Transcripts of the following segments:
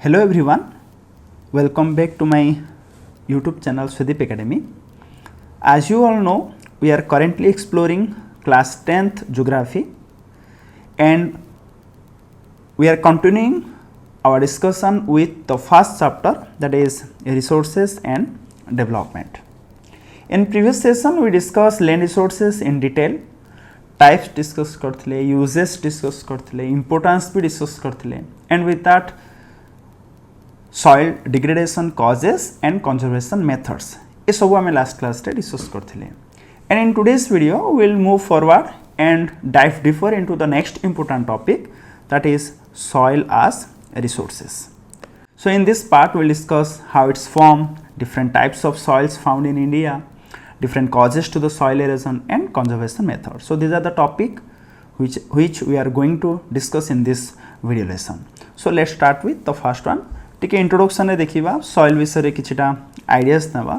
Hello everyone, welcome back to my YouTube channel Swedeep Academy. As you all know, we are currently exploring class 10th Geography and we are continuing our discussion with the first chapter, that is Resources and Development. In previous session we discussed land resources in detail, types discuss करथिले, uses discuss करथिले, importance भी discuss करथिले, and with that soil degradation causes and conservation methods. ये सब हमें last class रे discuss करथिले. And in today's video we will move forward and dive deeper into the next important topic, that is soil as resources. So in this part we will discuss how it's formed, different types of soils found in India, different causes to the soil erosion and conservation methods. So these are the topic which we are going to discuss in this video lesson. So let's start with the first one. टिके introduction रे देखिबा soil विषय रे किछटा ideas नबा.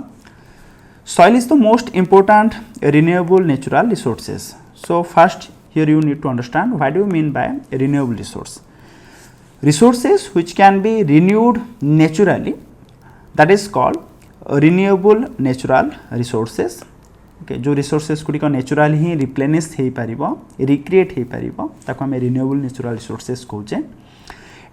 Soil is the most important renewable natural resources. So first here you need to understand what do you mean by renewable resource. Resources which can be renewed naturally, that is called renewable natural resources. Okay, जो resources गुडी को natural ही replenish हेई परिबो, recreate हेई परिबो, ताको हमें renewable natural resources कहूचे.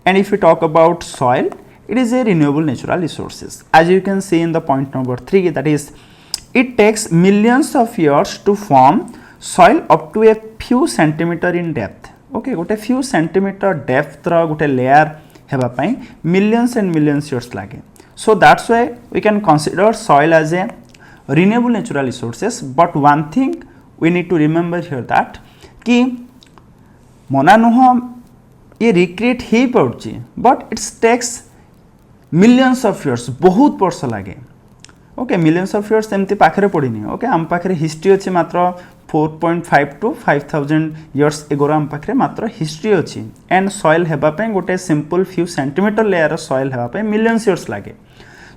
And if we talk about soil, it is a renewable natural resources. As you can see in the point number 3, that is it takes millions of years to form soil up to a few centimeter in depth. Okay, gote few centimeter depth रा गोटे layer हेबा पई millions and millions years लागे. So that's why we can consider soil as a renewable natural resources. But one thing we need to remember here that कि मना नुह ये recreate he पड़ची, but it takes millions of years, बहुत वर्ष लागे. Okay, millions of years एमती पाखरे पड़ीनी. Okay, आम पाखरे हिस्ट्री अच्छी मात्र 4.5 to 5000 years एगोरा आम पाखरे मात्र हिस्ट्री अच्छी. एंड सॉइल हेबा पे गोटे simple few centimetre layer soil हेबा पे millions years लागे.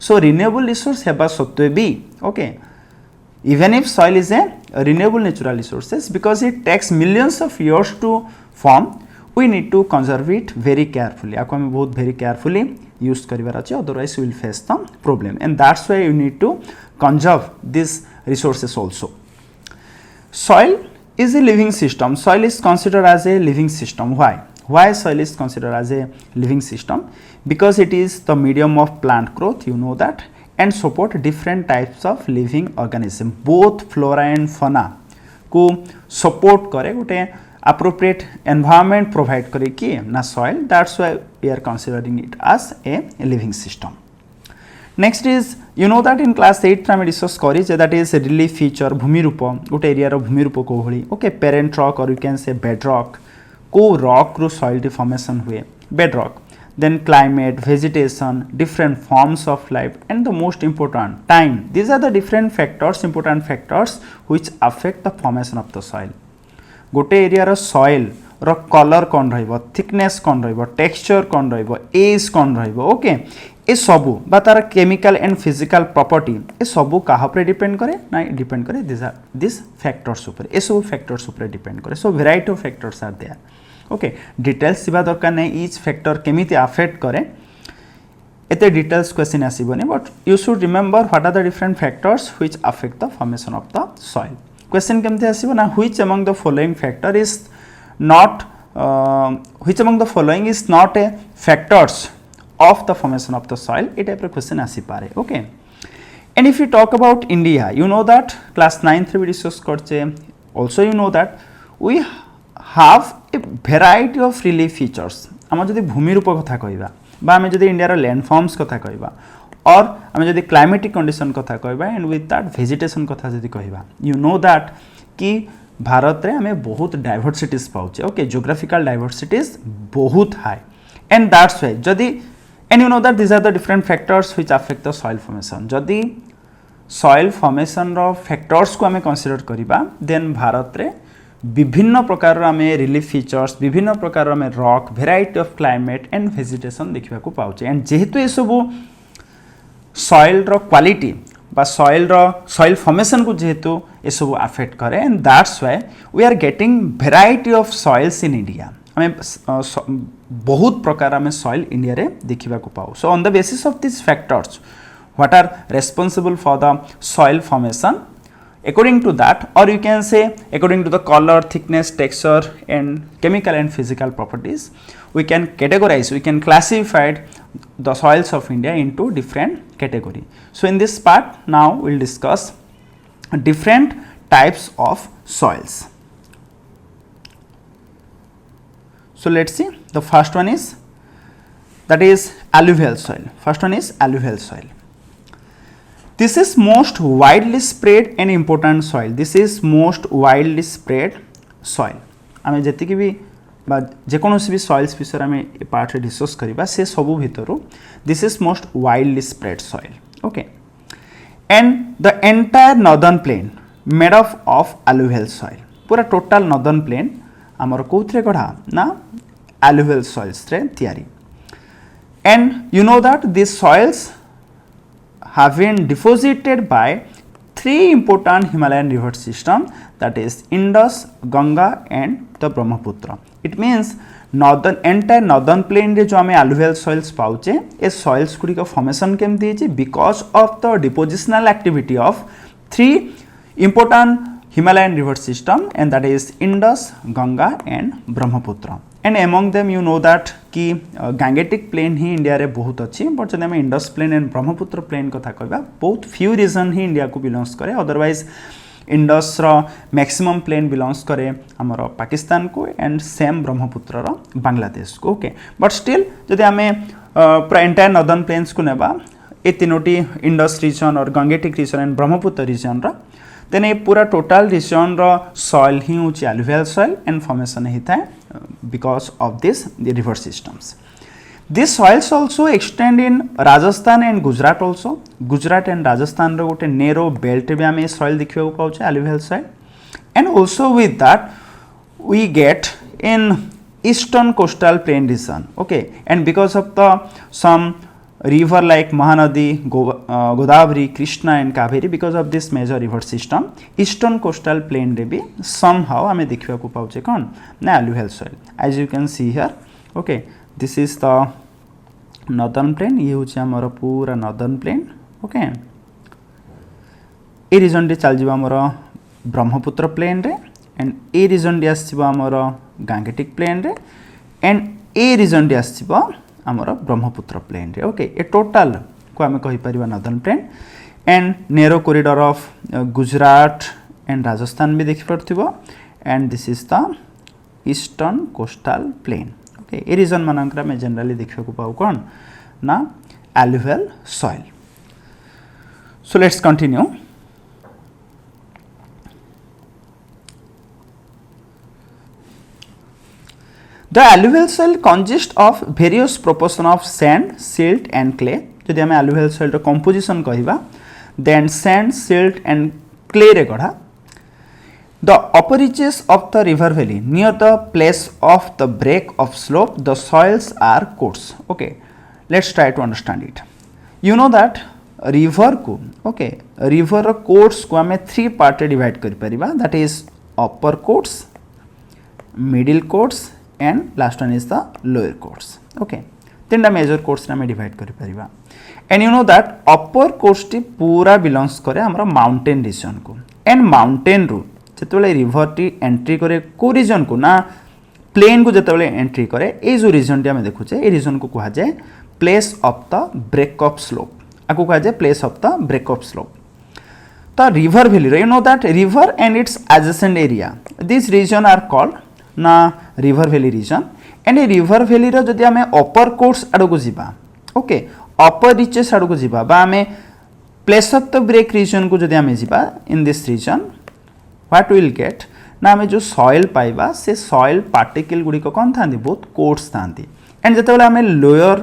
सो रिन्यूएबल रिसोर्स हेबा सत्वे भी, okay, even if soil is a renewable natural resources, because it takes millions of years to form, we need to conserve it very carefully. आपको हमें बहुत very carefully use करिवार अछि, otherwise we will face some problem, and that's why you need to conserve these resources also. Soil is a living system. Soil is considered as a living system. Why soil is considered as a living system? Because it is the medium of plant growth, you know that, and support different types of living organism, both flora and fauna को support करे, गोटे appropriate environment provide करे कि ना soil. That's why we are considering it as a living system. Next is, you know that in class 8 रे discuss करी जे that is relief feature भूमि रूप, गोटे एरिया रो भूमि रूप को भली. Okay, parent rock or you can say bedrock, को rock रो soil deformation हुए, bedrock. Then climate, vegetation, different forms of life, and the most important, time. These are the different factors, important factors which affect the formation of the soil. गोटे area रो soil रो colour कोन रहइबो, thickness कोन रहइबो, texture कोन रहइबो, as कोन रहइबो. Okay, ए सबु बा तार chemical and physical property ए सबु काहा पर depend करे ना, depend करे दिस फैक्टर्स ऊपर, ए सब फैक्टर्स ऊपर डिपेंड करे. So variety of factors are there. Okay, details सिबा दरकार नै ईच फैक्टर केमिति अफेक्ट करे एते डिटेल्स क्वेश्चन आसीबोनी, but you should remember what are the different factors which affect the formation of the soil. Question केमते आसीबो ना, which among the following factor is not which among the following is not a factors of the formation of the soil, a type of question asi pare. Okay, and if you talk about India, you know that class 9th we discuss korche, also you know that we have a variety of relief features. आम जदि भूमि रूप कथा कहबा बा आम जदि India रो land forms कथा कहबा और आम जदि क्लाइमेटिक कंडीशन कथा कहबा एंड विथ दैट वेजिटेशन कथा जदि कहबा, you know that कि भारत रे हमें बहुत डाइवर्सिटीज पाउचे. ओके, जियोग्राफिकल डाइवर्सिटीज बहुत हाई, and that's why जदि and you know that these are the different factors which affect the soil formation. जदि soil formation रो factors को हमें consider करिबा, then भारत रे विभिन्न प्रकार रो हमें relief features, विभिन्न प्रकार रो हमें rock, variety of climate and vegetation देखिबा को पाउचे. and जेहेतु ए सब soil रो quality बा soil formation को जेहेतु ए सब affect करे, and that's why we are getting variety of soils in India. आम बहुत प्रकार आम सॉइल इंडिया रे देखा पाऊ. So on the basis of this factors what are responsible for the soil formation, according to that, or you can say according to the color, thickness, texture and chemical and physical properties, we can categorize, we can classify the soils of India into different category. So in this part now we will discuss different types of soils. So let's see, the first one is, that is alluvial soil. First one is alluvial soil. This is most widely spread and important soil. This is most widely spread soil. आमे जति कि भी बा जेकोनोसी भी soils विषय आमे ए part रे discuss करिबा से सबु भितरु this is most widely spread soil. Okay, and the entire northern plain made of alluvial soil. पूरा टोटल नॉर्दर्न प्लेन हमर कोथरे गढा ना alluvial soils रे तयारी. And you know that this soils have been deposited by three important Himalayan river system, that is Indus, Ganga and the Brahmaputra. It means northern entire northern plain रे जो हमें alluvial soils पाउचे ए soils Gudi का formation केमती है because of the depositional activity of three important Himalayan river system, and that is Indus, Ganga and Brahmaputra. And among them you know that कि Gangetic plain ही India रे बहुत अच्छी, but जब हमें Indus plain and Brahmaputra plain कथा कहबा बहुत फ्यू रीजन ही इंडिया को बिलोंग्स करे. अदरवाइज इंडस रो मैक्सिमम प्लेन बिलोंग्स करे हमर पाकिस्तान को एंड सेम ब्रह्मपुत्र रो बांग्लादेश को. ओके, बट स्टिल जदि हमें पूरा एंटायर नॉर्दर्न प्लेन्स को नेबा ए तीनोटी इंडस रीजन और Gangetic region and Brahmaputra region रो, देन ये पूरा टोटल रीजन रो सॉइल ही होची alluvial soil एंड फॉर्मेशन ही था because of this the river systems. These soils also extend in Rajasthan and Gujarat also. Gujarat and Rajasthan रो गोटे narrow belt भी हमें soil देखिବାକୁ पाउचे alluvial soil, and also with that we get in eastern coastal plain region. Okay, and because of the some river like Mahanadi, Godavari, Krishna and Kaveri, because of this major river system eastern coastal plain रे भी somehow हमें देखिବାକୁ पाउचे कौन ना alluvial soil. As you can see here, okay, this is the northern plain, ये होची हमर पूरा northern plain. okay, ए रीजन रे चल जिबा हमर ब्रह्मपुत्र प्लेन रे, एंड ए रीजन रे आसीबा हमर गांगेटिक प्लेन रे, एंड ए रीजन रे आसीबा हमर ब्रह्मपुत्र प्लेन रे. ओके, ए टोटल को आमे कहि परिबा northern plain, and narrow corridor of Gujarat and Rajasthan भी देखि परथिबो, and this is the eastern coastal plain. Okay, ए रीजन मानकरा में जनरली देखिବାକୁ पाउ कोन ना alluvial soil. So let's continue. The alluvial soil consists of various proportion of sand, silt and clay. जदि हमें alluvial soil row composition कहिबा, then sand, silt and clay रे गढ़ा. The upper reaches of the river valley near the place of the break of slope, the soils are coarse. Okay, let's try to understand it. You know that river को, okay, river रो course को हमें three part रे divide करि परिबा, that is upper course, middle course and last one is the lower course. Okay, तीनटा major course रे हमें divide करि परिबा, and you know that upper course T पूरा belongs करे हमरा mountain region को, and mountain रू जेतेबेले रिवर टी एंट्री करे को रीजन को ना प्लेन को जेतेबेले एंट्री करे ए जो रीजन टी हमें देखुचे ए रीजन को कहा जाए place of the break of slope, आको कहा जाए place of the break of slope. तो river valley, you know that river and its adjacent area, this region are called ना रिवर वैली रीजन. एंड ए river valley रो जदि हमें अपर course आड़ को जीवा, ओके, अपर रिचेस आड़ को जीवा बा हमें place of the break region को जदि हमें जीवा in this region, what will get ना आम जो सॉइल पाइबा से सॉइल पार्टिकल गुड़िक कौन था बहुत कोर्स था. एंड जिते आम लोअर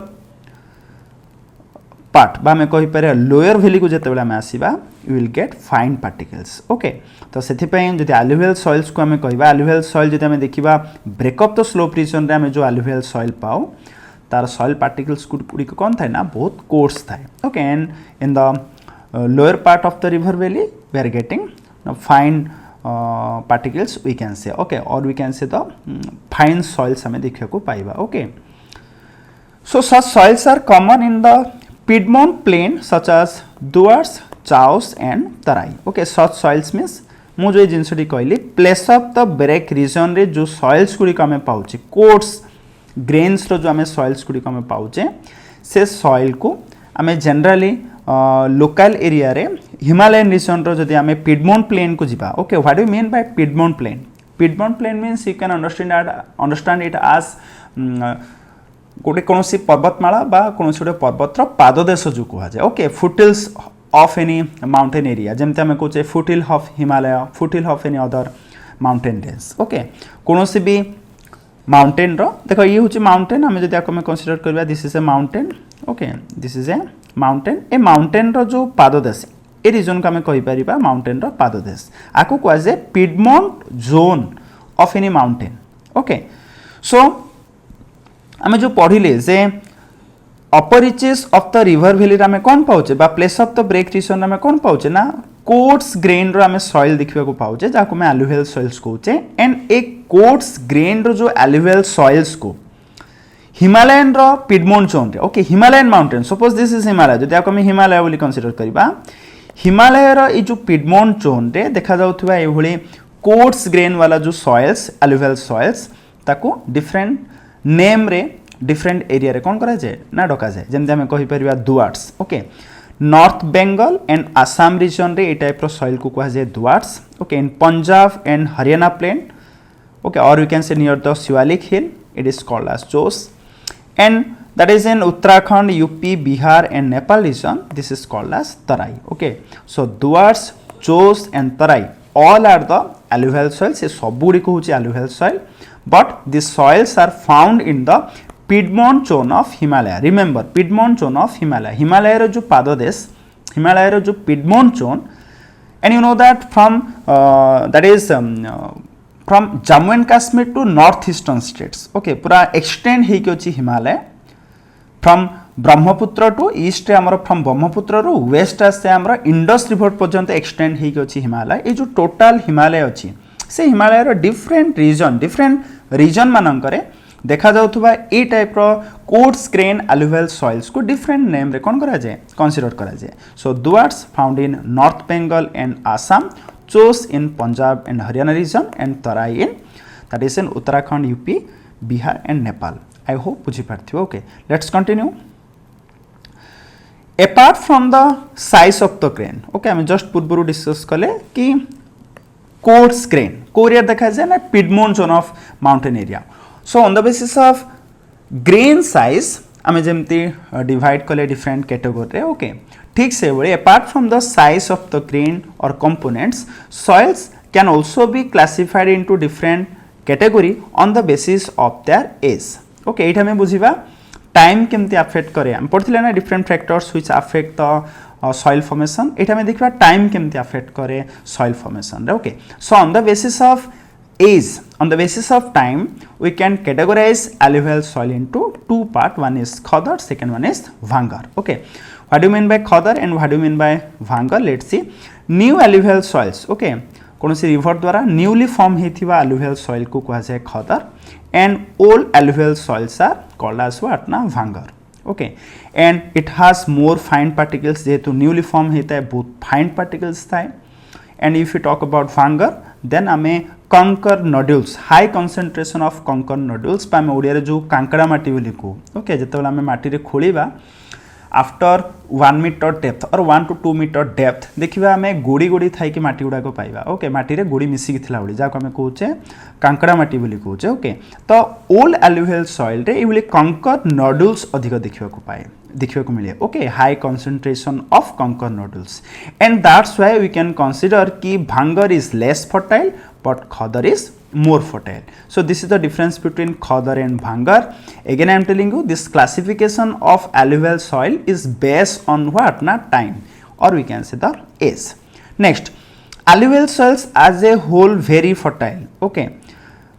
पार्ट बा आम कहीपर लोअर वैली को जिते आम आसवा you will get fine particles. Okay, तो से जब alluvial सॉइल्स को आम कह alluvial सॉइल जब देखा break of the slope region रे आम जो alluvial सॉइल पाओ तार सॉइल पार्टिकल्स गुड़िक कौन था ना बहुत कोर्स था. Okay, and in the lower part of the river valley we are getting fine particles we can say, okay, or we can say the fine soils हमें देखने को पाइबा, okay. So such soils are common in the Piedmont plain such as Duars, Chaos and Tarai, okay. Such soils means मु जो जिनसटी कहली place of the break region रे जो सॉइल्स गुडी को हमें पाउचे कोट्स ग्रेन्स रो जो हमें सॉइल्स गुडी को हमें पाउचे से सॉइल को हमें जनरली लोकल एरिया रे हिमालयन रीजन रो जदि हमें पिडमोंट प्लेन को जिबा, okay. What do mean by piedmont plain? Piedmont plain means you can understand it as गोटे कौन सी पर्वतमाला बा कौन सी पर्वतर पाददेश जो कह जाए, okay. Foothills of any mountain area जमते आम कहे foothill of Himalaya, foothill of any other mountain range, okay. कौन सी भी माउंटेन रो देख ये हूँ माउंटेन आम जब आम कंसीडर करवा this is a mountain, okay. This is a mountain. ए माउंटेन रो जो पाददेश ए रीजन को आम कहीपर माउंटेन रो पाददेश आपको कहुए piedmont zone of any mountain, okay. So आम जो पढ़िले जे upper reaches of the river valley आम कौन पाचे बा place of the break region आम कौन पाचे ना कोट्स ग्रेन रो आम सॉइल देखा पाचे जहाँ मैं एलुवियल सॉइल्स कहचे. एंड ए कोट्स ग्रेन रो जो एलुवियल सॉइल्स को हिमालयन रो पिडमोंट जोन रे, okay. Himalayan mountain suppose this is Himalaya जदि आम हिमालय बोली कंसीडर करबा हिमालय रो ये जो पिडमोंट जोन रे देखा जाउथबा ए भली कोट्स ग्रेन वाला जो सॉइल्स एलुवियल सॉइल्स ताको डिफरेंट नेम रे डिफरेंट एरिया रे कौन करा जाए ना डका जाए जमते आम कहीपर Duars, okay. North Bengal and Assam region रे ए टाइप रो सॉइल को कहा जाए Duars, okay. In Punjab and Haryana plain, okay, और we can say near the Shivalik hill it is called as Chos. And that is in Uttarakhand, UP, Bihar and Nepal region this is called as Terai, okay. So Duars, Chos and Terai all are the alluvial soils. ये सब गुड़ी को होची alluvial soil, but these soils are found in the Piedmont zone of Himalaya. Remember Piedmont zone of Himalaya. Himalaya रो जो पाददेश, हिमालय रो जो Piedmont zone, and you know that from that is from Jammu and Kashmir to northeastern states, okay. पूरा extend ही क्यों ची Himalaya from Brahmaputra to east रे हमर from Brahmaputra रो west आसे हमर इंडस रिवर पर्यंत एक्सटेंड ही अछि हिमालय. ए जो टोटल हिमालय अछि से हिमालय रो डिफरेंट रीजन मानकरे देखा जाउथबा ए टाइप रो कोट्स ग्रेन एलुवियल सॉइल्स को डिफरेंट नेम रे कोन करा जाय कंसीडर करा जाय. So Duars found in north Bengal and Assam, Chos in Punjab and Haryana region and Terai in that is in Uttarakhand, UP, Bihar and Nepal. I hope बुझी पारथिबो, okay. Let's continue. Apart from the size of the grain, okay, आम just पूर्व discuss कले कि coarse grain को area देखा जाए ना piedmont zone of mountain area. So on the basis of grain size आम जमती डिवाइड कले डिफरेंट कैटेगोरी रे, ओके. ठीक से भाई apart from the size of the grain और components soils can also be classified into different category on the basis of their age, okay. एटा में बुझिबा टाइम केमती अफेक्ट करे हम पढ़थिले ना different factors which affect the soil formation. एटा में देखबा टाइम केमती अफेक्ट करे सॉइल फॉर्मेशन रे, okay. So on the basis of age, on the basis of time we can categorize alluvial soil into two part. One is khadar, second one is bhangar, okay. What do you mean by khadar and what do you mean by bhangar? Let's see. New alluvial soils, okay, कौन सी river द्वारा newly form होता alluvial soil को कहा जाए खदर and old alluvial soils are called as what ना भांगर, okay. And it has more fine particles जेहेतु newly form होता है बहुत फाइन पार्टिकल्स था. And if you talk about भांगर then आमे कंकर nodules high concentration of kankar nodules आम ओडिया जो कांकड़ा माटी बोली कहू, ओके. जिते आम माटी खोलिबा आफ्टर 1 मीटर डेप्थ और 1 to 2 मीटर डेप्थ देखिबा आमे गोड़ी गोड़ी थाई कि माटी गुडा को पाइबा, ओके. माटी रे गोड़ी मिसिकी थिला ओडी जाको आमे कहूचे कांकड़ा माटी बोली कहूचे, ओके. तो ओल्ड एलुवियल सॉइल रे इबली कंकर नोड्यूल्स अधिक देखिबा को मिले, okay. High concentration of kankar nodules and that's why we can consider कि bhangar is less fertile but khadar is more fertile. So this is the difference between khadar and bhangar. Again I am telling you this classification of alluvial soil is based on what na time or we can say the age. Next, alluvial soils as a whole very fertile, okay.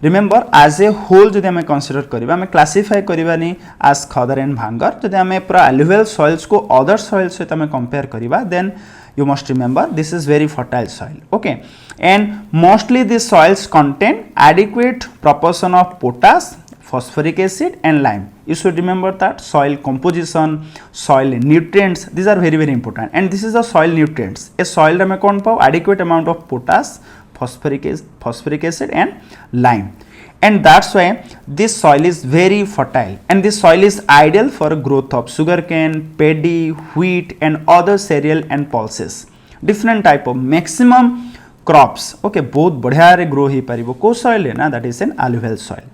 Remember as a whole जदि हमें consider करिबा हमें classify करिबानी as khadar and bhangar. जदि हमें पूरा alluvial soils को other soils सहित हमें compare करिबा then you must remember this is very fertile soil. Okay, and mostly these soils contain adequate proportion of potash, phosphoric acid and lime. You should remember that soil composition, soil nutrients, these are very important, and this is the soil nutrients. A soil रे कौन पाओ adequate amount of potash, phosphoric acid and lime, and that's why this soil is very fertile, and this soil is ideal for growth of sugarcane, paddy, wheat and other cereal and pulses, different type of maximum crops. Okay, बहुत बढ़िया रे grow ही परिबो को soil है ना, that is an alluvial soil.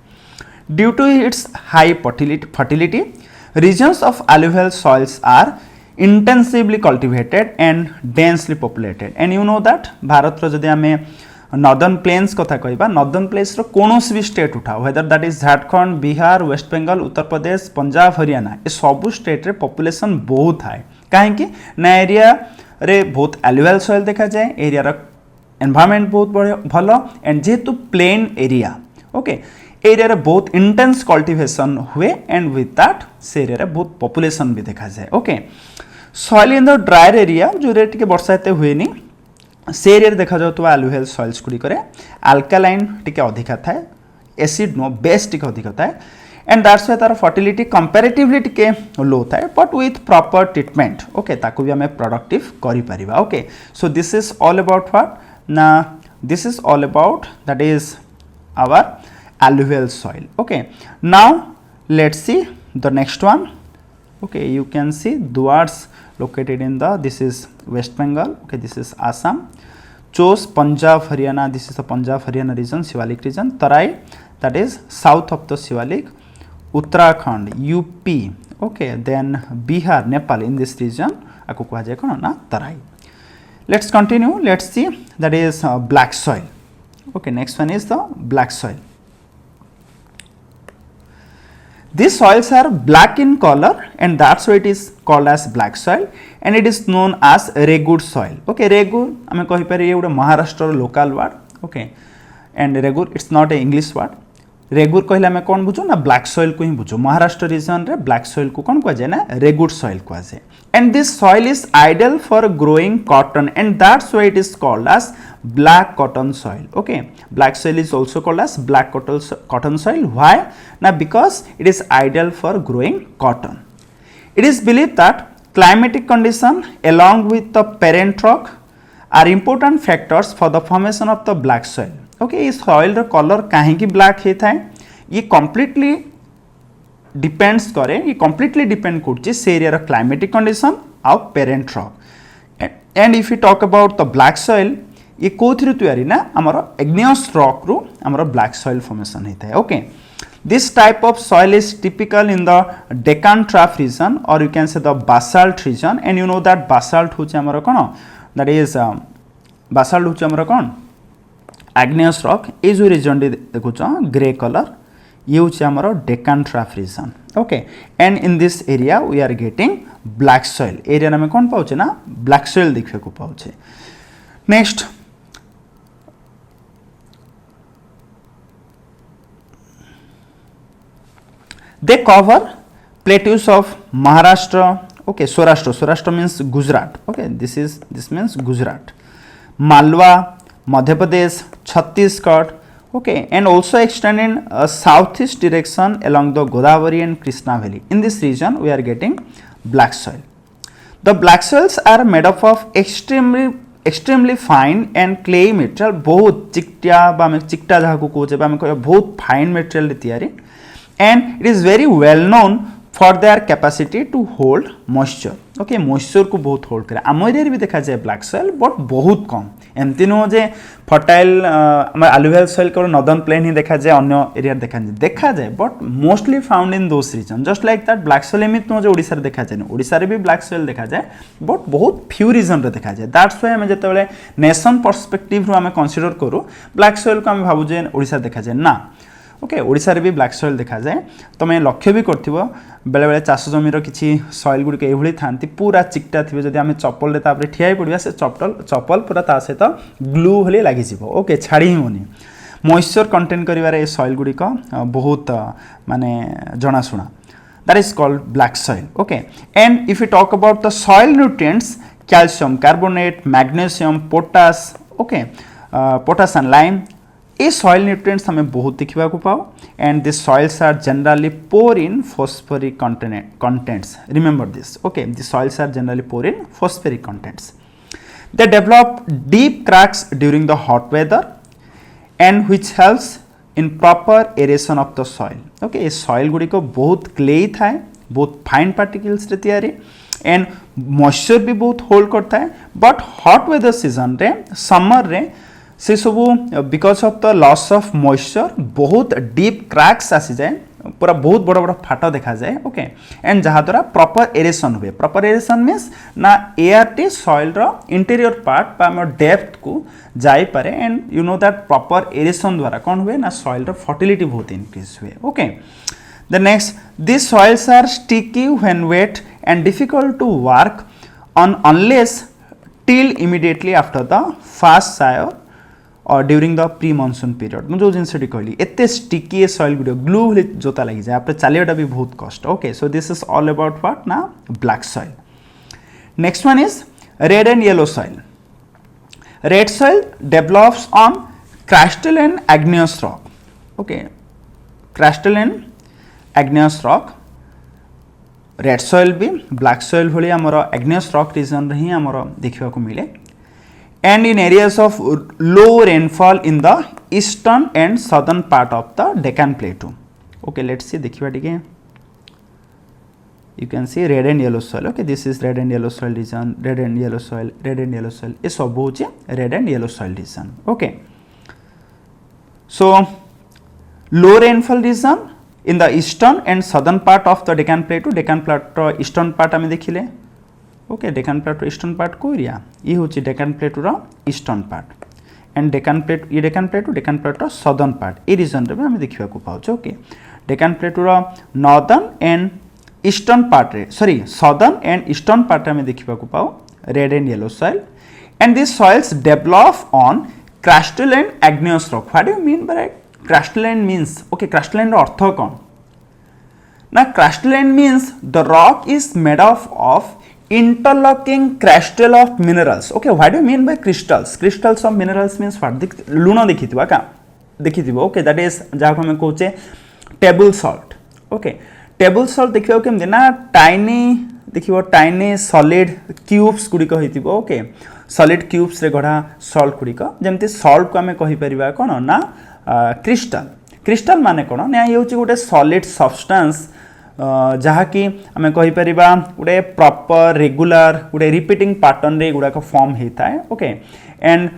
Due to its high fertility, regions of alluvial soils are intensively cultivated and densely populated, and you know that Bharat रो जदि आमे northern plains कथा कहबा, नॉर्दर्न प्लेन्स रो कोनोस भी स्टेट उठाओ, whether that is Jharkhand, Bihar, West Bengal, Uttar Pradesh, Punjab, Haryana, ये सब state रे population बहुत हाई, काहेकि ना एरिया रे बहुत एलुवियल सॉइल देखा जाए, एरिया रो एनवायरनमेंट बहुत भलो, एंड जेहेतु प्लेन एरिया, ओके, एरिया रे बहुत इंटेंस कल्टिवेशन हुए, एंड विथ दैट से एरिया रे बहुत पॉपुलेशन भी देखा जाए. Okay, soil in the dryer area जो रे टिके वर्षा एते हुए नी, से एरिया देखा जाउतबा एलुवियल सॉइल्स गुडी करे अल्कालाइन टिके अधिका थाए, एसिड नो बेस टिके अधिका थाए, एंड दैट्स व्हाई तार फर्टिलिटी कंपैरेटिवली टिके लो थाए, but with proper treatment. Okay, ताकू भी हमें प्रोडक्टिव करि परिबा. Okay, so this is all about what ना, this is all about that is our alluvial soil. Okay, now let's see the next one. Okay, you can see Duars located in the, this is West Bengal. Okay, this is Assam. Chose Punjab Haryana, this is the Punjab Haryana region, Shivalik region. Tarai, that is south of the Shivalik. Uttarakhand, UP. Okay, then Bihar, Nepal, in this region aku kuha jaye kono na Tarai. Let's continue. Let's see, that is black soil. Okay, next one is the black soil. These soils are black in color, and that's why it is called as black soil, and it is known as regur soil. Okay, regur ame kahi pare ye uda Maharashtra local word. Okay, and regur it's not a English word. Regur कहले आम कौन बुझु ना black soil को ही बुझु, Maharashtra region रे black soil को कौन कहुए ना रेगुर सॉइल कहुए, and this soil is ideal for growing cotton, and that's why it is called as black cotton soil. Okay, black soil is also called as black cotton soil. Why? Now because it is ideal for growing cotton. It is believed that climatic condition along with the parent rock are important factors for the formation of the black soil. Okay, इस soil रो color काहे की black है था, ये completely depends करे, ये completely depend करती है area रो climatic condition और parent rock. And if we talk about the black soil, ये कोथिरु तैयारी ना हमारा igneous rock रो हमारा black soil formation होता है. Okay, this type of soil is typical in the Deccan Trough region, or you can say the basalt region, and you know that basalt होचे हमारा कौन, that is basalt होचे हमारा कौन igneous rock. ये जो region देखो चो grey color, ये होचे हमारा Deccan Trough region. Okay, and in this area we are getting black soil. area ना में कौन पाउचे ना black soil दिखने को पाउचे. Next, they cover plateaus of Maharashtra. Okay, Saurashtra means Gujarat. Okay, this means Gujarat, Malwa, Madhya Pradesh, Chhattisgarh. Okay, and also extend in southeast direction along the Godavari and Krishna valley. In this region we are getting black soil. The black soils are made up of extremely fine and clayey material. बहुत चिकटिया बा में चिकटा जहाँ को कोचे बा में कोई बहुत fine material तैयारी, and it is very well known for their capacity to hold moisture. Okay, moisture को बहुत hold करे. आम एरिया भी देखा जाए black soil, but बहुत कम. एमती नो जे fertile हमारे alluvial soil को northern plain ही देखा जाए, अन्य एरिया देखा जाए, but mostly found in those regions. Just like that black soil एमित नो जे ओडिशा रे देखा जाए, ओडिशा रे भी black soil देखा जाए, but बहुत few region रे देखा जाए. That's why हमें जैसे वाले nation perspective रो हमें consider करो black soil को हमें भावु जे ओडिशा देखा जाए ना. ओके, ओडिशा रे भी ब्लैक सॉइल देखा जाए. तुम लक्ष्य भी करथिबो बेले बेले चाष जमीर किछि सॉइल गुडी के एभली थांती पूरा चिकटा थिबे, जदि आमे चप्पल रे तापरे ठियाई पड़िबा से चप्पल पूरा ता सहित ग्लू भली लागि जिवो. ओके, छाड़ी होनी. मॉइस्चर कंटेन करिवारे सॉइल गुडी को बहुत माने जणा सुना, that is called black soil. Okay, and if we talk about the soil nutrients calcium carbonate magnesium potash okay potash and lime ये सॉइल न्यूट्रिएंट्स हमें बहुत देखा पाओ and this soils are generally poor in phosphoric contents remember this okay this soils are generally poor in phosphoric contents they develop deep cracks during the hot weather and which helps in proper aeration of the soil okay ये soil Gudi को बहुत clay था बहुत fine particles रे तैयारी and moisture भी बहुत hold करता है but hot weather season रे summer रे से सबू because of the loss of moisture बहुत डीप क्रैक्स आसी जाए पूरा बहुत बड़ा बड़ा फाटा देखा जाए ओके एंड जहाँ द्वारा प्रॉपर एरेशन हुए प्रॉपर एरेशन मीन्स ना एयर टी सॉइल रो इंटीरियर पार्ट आम डेप्थ को जाई पारे and you know that proper aeration द्वारा कौन हुए ना सॉइल रो फर्टिलिटी बहुत इंक्रीज हुए okay the next this soils are sticky when wet and difficult to work on unless till immediately after the first shower और during the pre monsoon period मुझे जो जिनसटी कहली एते स्टिकी सॉइल गुड ग्लू भली जोता लगी जाए आप चलिएटा भी बहुत कष्ट okay so this is all about what ना black soil next one is red and yellow soil red soil develops on crystalline igneous rock okay crystalline igneous rock red soil भी ब्लैक सॉइल भली आमर एग्नियस rock reason रे ही आमर देखा मिले and in areas of low rainfall in the eastern and southern part of the Deccan Plateau. Okay, let's see देखिबा टिके you can see red and yellow soil okay this is red and yellow soil region red and yellow soil ये सब होचे red and yellow soil region okay so low rainfall region in the eastern and southern part of the Deccan Plateau eastern part हमें देखिले okay Deccan plateau eastern part को area ये हूँ डेकान प्लेटूर eastern part and Deccan plateau southern part ये region रे आम देखा पाचे ओके डेकान प्लेटूर नॉर्दर्न एंड ईस्टर्न पार्ट रे sorry southern and eastern part आम देखा पाओ red and yellow soil and this soils develop on crystalline igneous rock what do you mean by crystalline means okay crystalline अर्थ कौन ना crystalline means the rock is made of interlocking crystal of minerals okay what do you mean by crystals of minerals means what लुण देखिथिबा का देखिथिबो okay that is जा को हम कहूचे table salt okay table salt देखियो केम ना टाइनी देखिबो टाइनी सॉलिड क्यूब्स गुडी कहिथिबो okay सॉलिड क्यूब्स रे गढा सॉल्ट गुडी का जेमति सॉल्ट को हम कहि परिबा कोन ना क्रिस्टल माने कोन ना ये होची गोटे सॉलिड सब्सटेंस जहाँ कि आम कहीपर गोटे प्रॉपर रेगुलर गोटे रिपीटिंग पैटर्न रे गुड़ाक फॉर्म होता है ओके एंड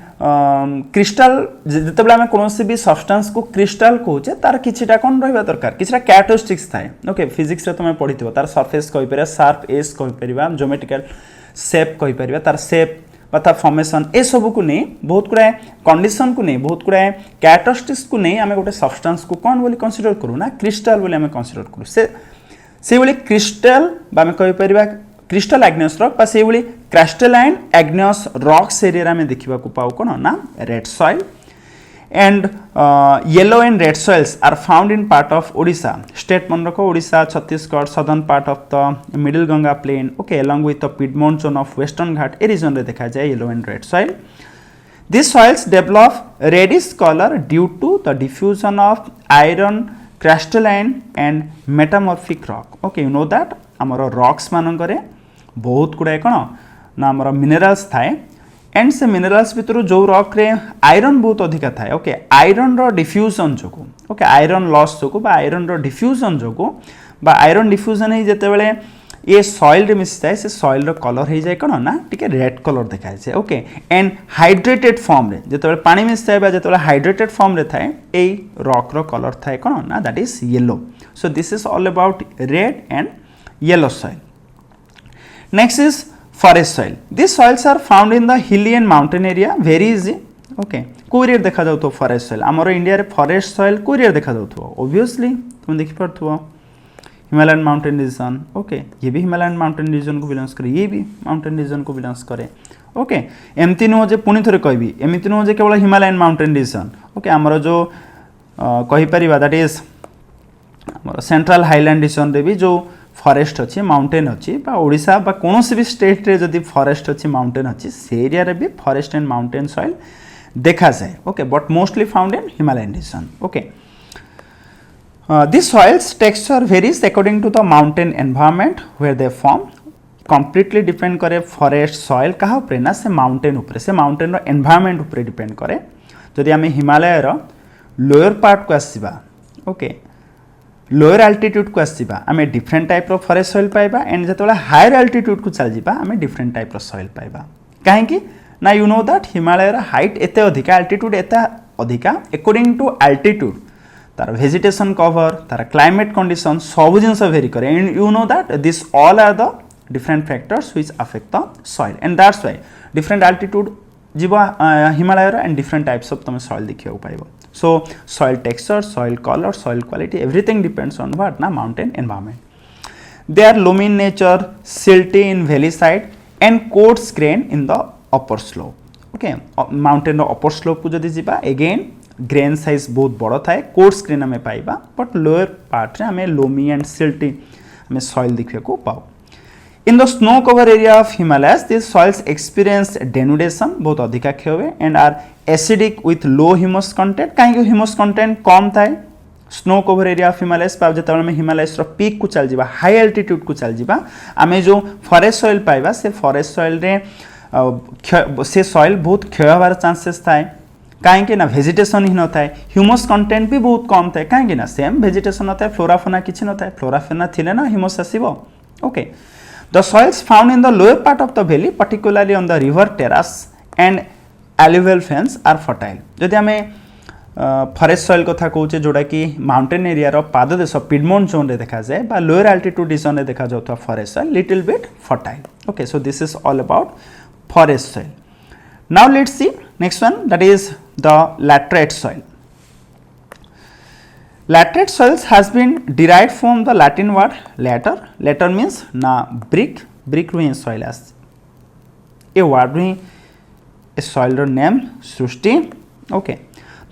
क्रिस्टल जिते आम कौन भी सब्सटेंस को क्रिस्टल कहे तार किछिटा कौन रहा दरकार किछिटा कैरेक्टरिस्टिक्स थाए ओके फिजिक्स रे तुम पढ़ी तार सरफेस कहीपर शार्प एज कहीपर ज्योमेट्रिकल शेप कहीपर तार शेप तार फॉर्मेशन ए सब को नहीं बहुत गुड़ाए कंडीशन को नहीं बहुत गुड़ाए कैरेक्टरिस्टिक्स को नहीं आम गोटे सब्सटेंस को कौन बोली कंसीडर करूँ ना क्रिस्टल बोली आम कंसीडर करूँ से भाई क्रिस्टल आम कहीपर क्रिस्टल एग्नियस रॉक से भाई क्राइस्टलाइन एग्नियस रॉक्स एरिया में देखा पाऊ कौन ना red soil and yellow and red soils are found in part of Odisha state मन रखो Odisha Chhattisgarh southern part of the middle Ganga plain okay along with the piedmont zone of western ghat ए रीजन रे देखा जाए yellow and red soil this soils develop reddish colour due to the diffusion of iron crystalline and metamorphic rock okay you know that आमर rocks मानक बहुत गुड़ाए कौन ना आमर मिनरल्स थाए एंड से मिनरल्स भितर जो रॉक रे आयरन बहुत अधिका थाए ओके आयरन रो डिफ्यूजन जो ओके आयरन लॉस जो आयरन रो डिफ्यूजन जो आयरन डिफ्यूजन ही जिते बड़े ये सॉइल रे मिस जाए से सॉइल रो कलर हो जाए कौन ना टिके रेड कलर देखा जाए ओके एंड हाइड्रेटेड फॉर्म रे जिते पानी मिस जाए जिते हाइड्रेटेड फॉर्म रे थाए ए रॉक रो कलर थाए कौन ना that is yellow so this is all about red and yellow soil next is forest soil this soils are found in the hilly and mountain area very easy okay को area देखा जाउथो forest soil हमर India रे forest soil को area देखा जाउथो obviously तुम देखि परथो हिमालयन माउंटेन रीजन ओके ये भी हिमालयन माउंटेन रीजन को बिलोंग्स करे ये भी माउंटेन रीजन को बिलोंग्स करे ओके एमती नुह जे पुणी थरे कहबी एमती नुह जे केवल हिमालयन माउंटेन रीजन ओके हमर जो कहि परिबा दैट इज हमर सेंट्रल हाईलैंड रीजन रे भी जो फॉरेस्ट अच्छी माउंटेन अच्छी ओडिशा बा कोनोसी भी स्टेट रे जदि फॉरेस्ट अच्छी माउंटेन अच्छी से एरिया रे भी फॉरेस्ट एंड माउंटेन सॉइल देखा जाए okay but mostly found in Himalayan region okay this soils texture varies according to the mountain environment where they form completely depend करे फॉरेस्ट सॉइल कहा उपरे ना से माउंटेन रो एनवायरनमेंट उपरे डिपेंड करे जदि आमे हिमालय रो लोअर पार्ट को आसीबा ओके लोअर अल्टीट्यूड को आसीबा आमे डिफरेंट टाइप रो फॉरेस्ट सॉइल पाइबा एंड जतोला हायर अल्टीट्यूड को चल जिबा आमे डिफरेंट टाइप रो सॉइल पाइबा काहे कि ना यू नो दैट हिमालय रो हाइट एते अधिका अल्टीट्यूड एते अधिका अकॉर्डिंग टू अल्टीट्यूड तार वेजिटेशन कवर तार क्लाइमेट कंडीशन सब जिंस वेरी करे and you know that this all are the different factors which affect the soil and that's why different altitude jiba himalaya and different types of tame soil dekhiya paibo so soil texture soil color soil quality everything depends on what na mountain environment they are loamy in nature silty in valley side and coarse grain in the upper slope okay mountain ro upper slope ku jodi jiba again grain size बहुत बड़ थाए coarse grain ame पाइबा but lower part रे ame loamy and silty ame soil देखिया को पाओ In the snow cover area of Himalayas, these soils experience denudation बहुत अधिका क्षय हुए and are acidic with low humus content. कहीं humus content कम थाए snow cover area of Himalayas पाव जत में हिमालयस रो पीक को चल जीवा हाई एल्टीट्यूड को चल जीवा आमे जो फॉरेस्ट सॉइल पाइबा से फॉरेस्ट सॉइल रे से सॉइल बहुत क्षय होवार चांसेस थाए कहीं ना वेजिटेशन ही न थाए ह्यूमस कंटेंट भी बहुत कम थाए कहीं ना सेम वेजिटेशन न थाए फ्लोराफोना किछि न थाए फ्लोराफोना थिले ना ह्यूमस आसीबो okay The soils found in the lower part of the valley, particularly on the river terrace and alluvial fens, are fertile. जदि आमे फॉरेस्ट सॉइल कथा कहूचे जोड़ा कि माउंटेन एरिया रो पाददेश पिडमोंट जोन रे देखा जाए बा लोअर अल्टीट्यूड रीजन रे देखा जाउथवा forest soil little bit fertile okay so this is all about forest soil now let's see next one that is the laterite soil Laterite soils has been derived from the Latin word later. Later means na brick ru soil as. A word ru a soil ro name Srishti. Okay.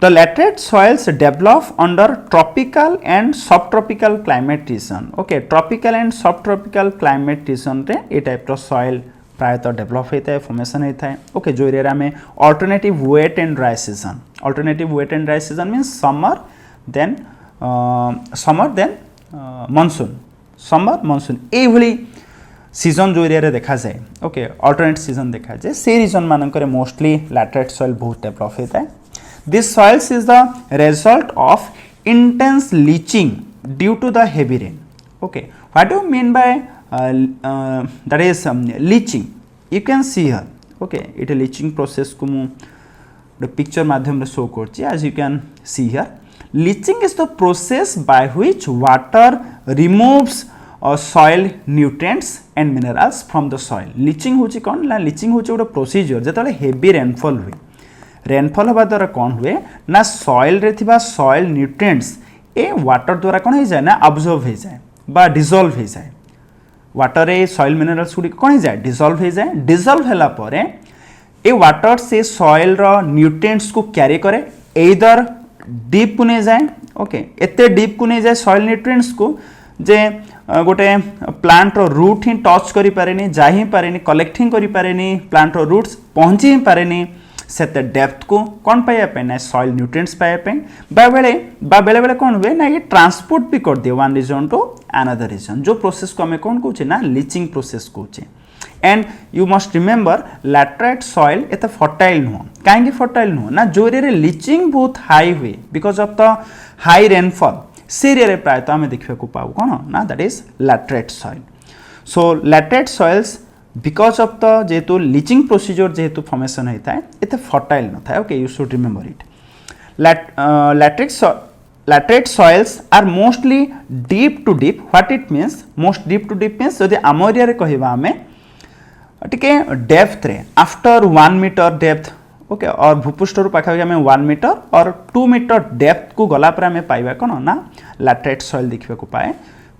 The laterite soils develop under tropical and subtropical climate region. Okay. Tropical and subtropical climate region रे ए type रो soil प्रायतः develop होता है formation होता है okay जो area में alternative wet and dry season alternative wet and dry season means summer then monsoon ये सीजन जो एरिया देखा जाए ओके अल्टरनेट सीजन देखा जाए से रीजन मानक मोस्टली लैटराइट सॉइल बहुत डेवलप होता है this soils is the result of intense leaching due to the heavy rain okay what do mean by that is leaching you can see here okay it leaching process को मु picture माध्यम show करछि as you can see here Leaching is the process by which water removes soil nutrients and minerals from the soil. Leaching होची कौन ना leaching होची उड़ा procedure जतले heavy rainfall हुए rainfall हवा द्वारा कौन हुए ना soil रे थिबा soil nutrients ए water द्वारा कौन हो जाए ना absorb हो जाए बा dissolve हो जाए water रे soil minerals गुडी कौन हो जाए dissolve हो जाए dissolve होला परे ए water से soil रो nutrients को carry करे either डीप को नहीं जाए ओके एते डीप को नहीं जाए सॉइल न्यूट्रिएंट्स को जे गोटे प्लांट रो रूट ही टच करि पारेनी जा ही पारेनी कलेक्टिंग करि पारेनी प्लांट रो रूट्स पहुंची ही पारेनी सेते डेप्थ को कौन पाया पे ना सॉइल न्यूट्रिएंट्स पाया पे बेले बेले कौन हुए ना ये ट्रांसपोर्ट भी कर दिए one region to another region जो प्रोसेस को हमें कौन कहूचे ना लीचिंग प्रोसेस कहूचे and you must remember laterite soil एत फर्टाइल नुह कहीं फर्टाइल नुह ना जो एरिया लीचिंग बहुत हाई हुए because of the high rainfall से एरिया प्रायतः आम देखा पाऊ कौन ना that is laterite soil so laterite soils because of the जेहेतु लीचिंग प्रोसीजर जेहेतु फॉर्मेशन होता है एत फर्टाइल न था okay you should remember it laterite soils are mostly deep to deep what it means most deep to deep means जदि आम area कहवा आम टिके डेप्थ रे आफ्टर 1 मीटर डेप्थ ओके और भूपृष्ठ पाखापाखि आम 1 मीटर और 2 मीटर डेप्थ को गला पर आम पाइबा कौन ना लैटराइट सॉइल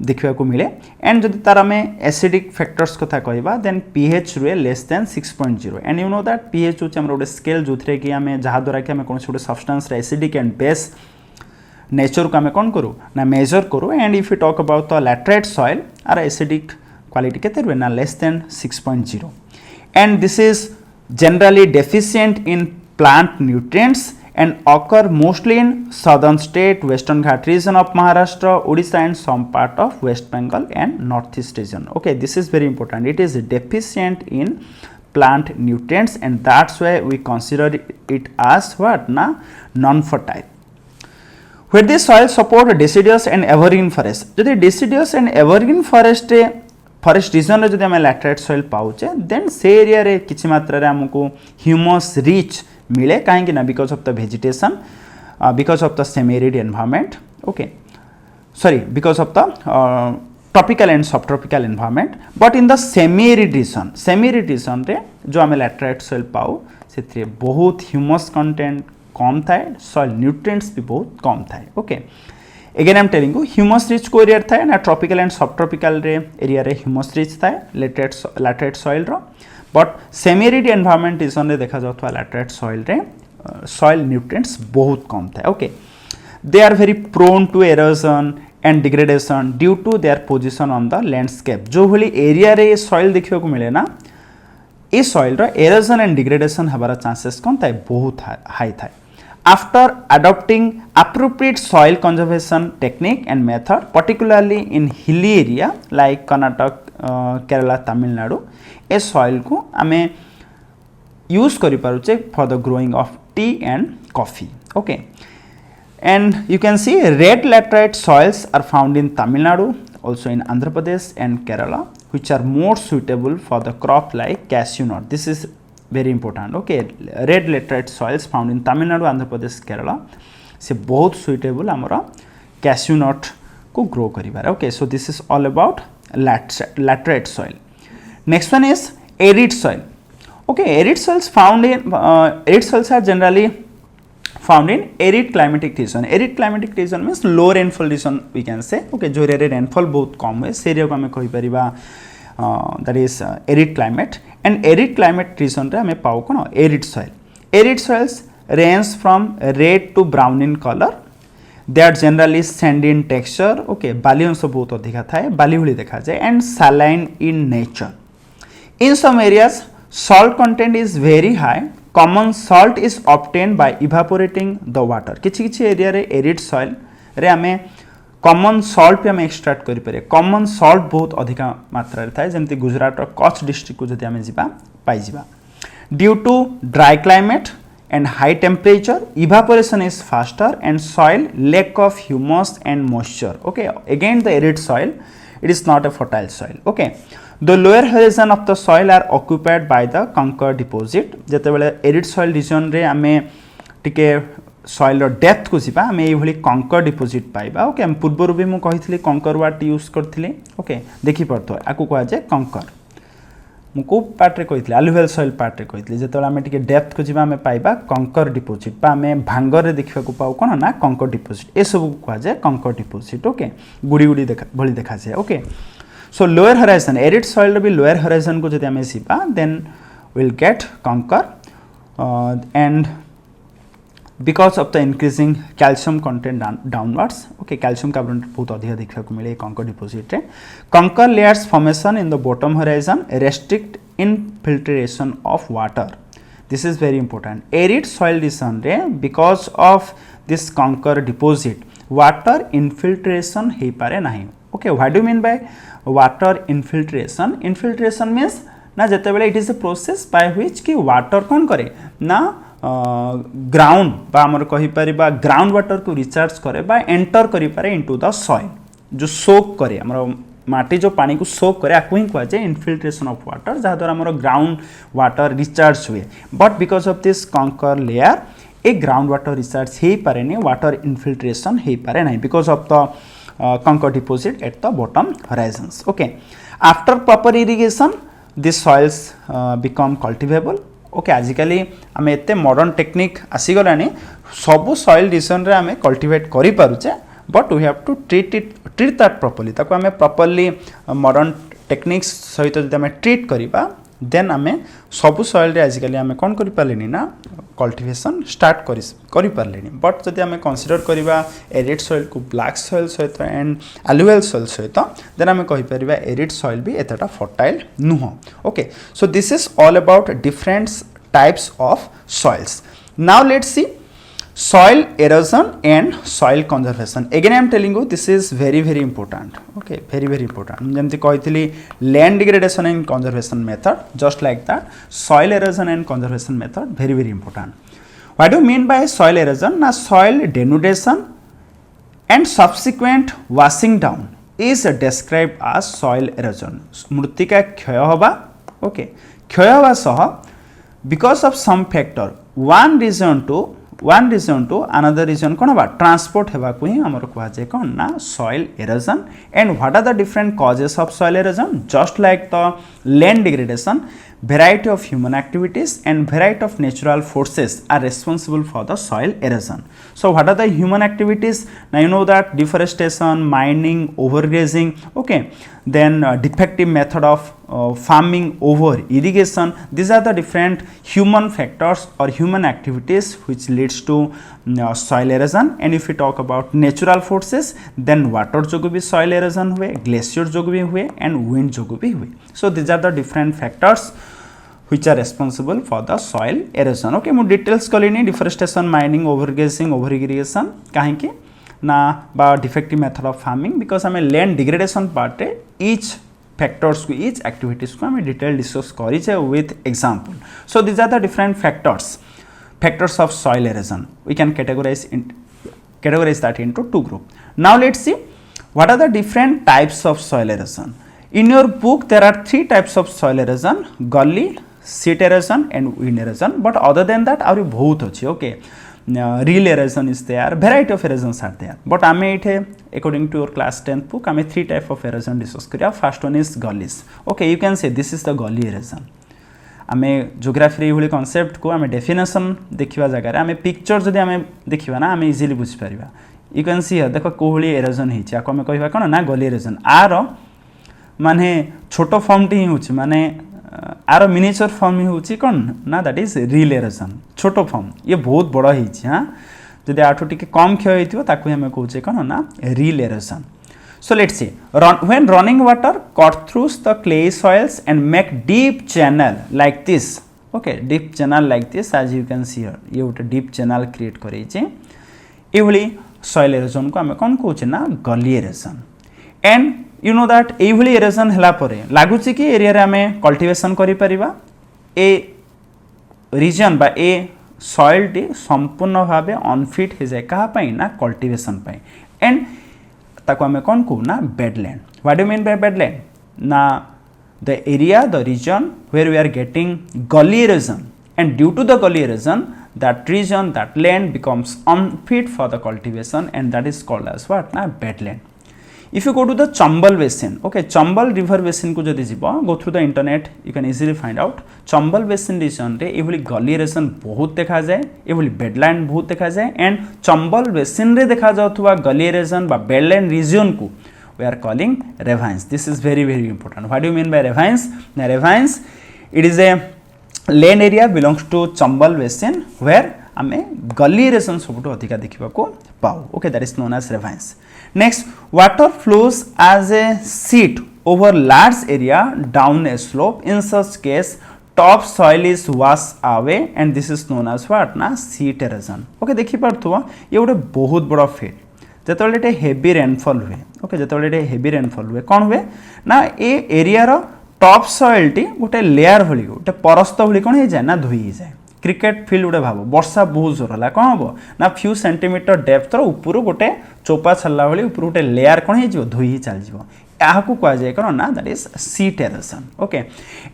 देखा मिले एंड जब तार आम एसिडिक फैक्टर्स कथा कहवा देन पीएच रुए less than 6.0 and you know that pH हूँ गोटे स्केल जो कि आम जहाँद्वारा कि आम कौन गोटे substance acidic and base nature को आम कौन करूँ ना मेजर करूँ and if you talk about the laterite soil are acidic quality केते रुए ना less than 6.0 and this is generally deficient in plant nutrients and occur mostly in southern state, western Ghat region of Maharashtra, Odisha and some part of West Bengal and northeast region. Okay, this is very important. It is deficient in plant nutrients and that's why we consider it as what na non-fertile. Where the soil support deciduous and evergreen forest. Jodi deciduous and evergreen forest forest region रे जदि आम laterite soil पाउचे then से area रे किछि मात्रा रे हमको humus rich मिले कहीं ना because of the vegetation because of the semi arid environment okay sorry because of the tropical and subtropical environment but in the semi arid region रे जो आम लैटराइट सॉइल पाऊ से बहुत ह्यूमस कंटेंट कम थाए सॉइल न्यूट्रिएंट्स भी बहुत कम थाए okay Again I am telling you humus rich को एरिया थाए ना ट्रॉपिकल एंड सब ट्रॉपिकल रे एरिया रे ह्यूमस रिच थाए लैटराइट सॉइल रो but semi arid environment region रे देखा जाउथवा लैटराइट सॉइल रे सॉइल न्यूट्रिएंट्स बहुत कम थाए okay they are very prone to erosion and degradation due to their position on the landscape जो भली एरिया रे सॉइल देखियो को मिले ना ए सॉइल रो एरोजन एंड डिग्रेडेशन हबार चांसेस कोन थाए बहुत हाई थाए after adopting appropriate soil conservation technique and method particularly in hilly area like Karnataka Kerala Tamil Nadu a soil को आमे use करि पारुचे for the growing of tea and coffee okay and you can see red laterite soils are found in Tamil Nadu also in Andhra Pradesh and Kerala which are more suitable for the crop like cashew nut this is very important okay red laterite soils found in Tamil Nadu Andhra Pradesh Kerala से बहुत suitable हमारा cashew nut को grow करिबार okay so this is all about laterite soil next one is arid soil okay arid soils found in arid soils are generally found in arid climatic region means low rainfall region we can say okay जो area rainfall बहुत कम है से area को हमें कहि परिबा that is arid climate and arid climate region रे हमें पाऊ कोन arid soils range from red to brown in color they are generally sandy in texture okay बाली अंश बहुत अधिक थाए बाली भली देखा जाए and saline in nature in some areas salt content is very high common salt is obtained by evaporating the water किछि area रे arid soil रे हमें कॉमन सॉल्ट भी आम एक्सट्रैक्ट करें कॉमन सॉल्ट बहुत अधिक मात्रा थाए जमती गुजरात कच्छ डिस्ट्रिक्ट को जब आम जा पाई due to dry climate and high temperature evaporation is faster and soil lack of humus and moisture okay again the arid soil it is not a fertile soil okay the lower horizon of the soil are occupied by the कंकर deposit जते बेले arid soil region रे आमे टिके soil depth को जीवा आम ये कंकर डिपोजिट पाइबा ओके हम पूर्व भी मुझे कही कंकर वाट यूज करी ओके देखी पार्थ आपको कह जाए कंकर मुझे पार्ट रे कही alluvial सॉइल पार्ट रे कही जो आम टे डेप्थ को जीवा आम पाइबा कंकर डिपोजिट आम भांगर रे देखा पाऊ कौन ना कंकर डिपोजिट ये सब कह जाए कंकर डिपोजिट ओके गुड़ी गुड़ी भली देखा जाए okay so lower horizon arid soil भी लोअर हराइजन को जब आम जीवा देन विल गेट कंकर and because of the increasing calcium content downwards okay calcium carbonate बहुत अधिक देखा को मिले कंकर डिपोजिट रे कंकर layers formation in the bottom horizon restrict infiltration of water this is very important arid soil region रे because of this कंकर deposit water infiltration हे पारे नहीं okay what do you mean by water infiltration means ना जते बेले it is a process by which कि water कौन करे ना ग्राउंड बा हमर कहि परिबा ग्राउंड वाटर को रिचार्ज करे बा एंटर करि पारे इनटू द सॉइल जो सोक करे हमर माटी जो पानी को सोक करे आकु ही कह जाए इनफिल्ट्रेशन ऑफ वाटर जहा द्वारा हमर ग्राउंड वाटर रिचार्ज हुए but because of this kankar layer ए ग्राउंड वाटर रिचार्ज हे पारे नहीं वाटर इनफिल्ट्रेशन हे पारे नहीं because of the kankar deposit at the bottom horizons okay after proper irrigation this soils become cultivable okay आजिकली आम एत मॉडर्न टेक्निक आसीगलानी सबू सॉइल रीजन रे आम कल्टिवेट करि पारुचे but we have to treat that properly ताको आम प्रॉपर्ली मॉडर्न टेक्निक्स सहित जदि आम ट्रीट करिबा देन आमे सबु सॉइल रे आजिकली आमे कोन करि पालेनी ना कल्टीवेशन स्टार्ट करि पारलेनी बट जदि आमे कंसीडर करिबा एरिड सॉइल को ब्लैक सॉइल सहित एंड alluvial सॉइल सहित देन आमे कहि परिबा एरिड सॉइल भी एतटा फर्टाइल नुह okay so this is all about different types of soils now let's see soil erosion and soil conservation again I am telling you this is very important okay very important जेमति कहितली land degradation and conservation method just like that soil erosion and conservation method very important what do you mean by soil erosion na soil denudation and subsequent washing down is described as soil erosion मृत्तिका क्षय होबा okay क्षय होबा सह because of some factor one reason to another region कोन बा transport हेबा को ही हमर कहै छै कोन ना soil erosion and what are the different causes of soil erosion just like the land degradation variety of human activities and variety of natural forces are responsible for the soil erosion so what are the human activities now you know that deforestation mining overgrazing okay then defective method of farming over irrigation these are the different human factors or human activities which leads to soil erosion and if we talk about natural forces then water jogu भी soil erosion हुए glacier jogu भी हुए and wind jogu भी हुए so these are the different factors which are responsible for the soil erosion okay मु details कलिनी deforestation mining overgrazing over irrigation काहे कि ना बा defective method of farming because हमें land degradation part रे each factors को each activities को हमें detail discuss करी छे with example so these are the different factors of soil erosion we can categorize that into two group now let's see what are the different types of soil erosion in your book there are three types of soil erosion gully sheet erosion and wind erosion but other than that आउरी बहुत अछि okay real erosion is there variety of erosions are there but आमे इथे according to your class 10th book आमे three type of erosion discuss करिया first one is gullies okay you can say this is the gully erosion आमे geography रे Holi concept को आमे definition देखिबा जगह रे आमे picture जदि आमे देखिबा ना आमे easily बुझ परिबा you can see here देखो कोहली erosion हिची आको आमे कहिबा कोन ना gully erosion आरो माने छोटो फॉर्म टी होची माने आरो मिनिएचर फॉर्म ही होची कोन ना दैट इज रियल एरोजन छोटो फॉर्म ये बहुत बड़ा हिची हां जदि आठो टिके कम क्षय हेतिबो ताकू हमें कहूचे कोन ना real halogen so let's see when running water cut through the clay soils and make deep channel like this okay deep channel like this as you can see here ये उटे deep channel create करै छै एवली soil erosion को हमें कोन कहूचे ना gully erosion and you know that एभली erosion हला परे लागुची कि एरिया रे हमें कल्टीवेशन करि परिबा ए रीजन बा ए सॉइल टी संपूर्ण भाबे अनफिट हे जाय कहा पई ना कल्टीवेशन पई एंड ताको हमें कोन को ना badland what do mean bye badland ना the area the region where we are getting gully erosion and due to the gully erosion that region that land becomes unfit for the cultivation and that is called as what na bedland if you go to the Chambal basin okay Chambal river basin को जदि जीवा go through the internet you can easily find out Chambal basin region रे एभली gully erosion बहुत देखा जाए एभली bedland बहुत देखा जाए and Chambal basin रे देखा जाउथुवा gully erosion बा bedland region को we are calling ravines this is very important what do you mean by ravines na ravines it is a land area belongs to Chambal basin where हमें gully erosion सबटो अधिका देखिबा को पाऊ okay that is known as ravines next water flows as a sheet over large area down a slope in such case top soil is washed away and this is known as what na sheet erosion okay देखि परथुवा ये गोटे बहुत बड़ा field जेतोले heavy rainfall हुए okay जेतोले heavy rainfall हुए कौन हुए ना ए एरिया रो टॉप सॉइल टी गोटे लेयर भली गोटे परस्त भली कौन हो जाए ना धोई जाए क्रिकेट फील्ड गोटे भाव वर्षा बहुत जोर है कौन हम ना फ्यू सेंटीमीटर डेप्थ ऊपर गोटे चोपा छाला भाई ऊपर गोटे लेयर कौन हो धोई ही चल यहाँ कह जाए कौन ना that is sheet erosion okay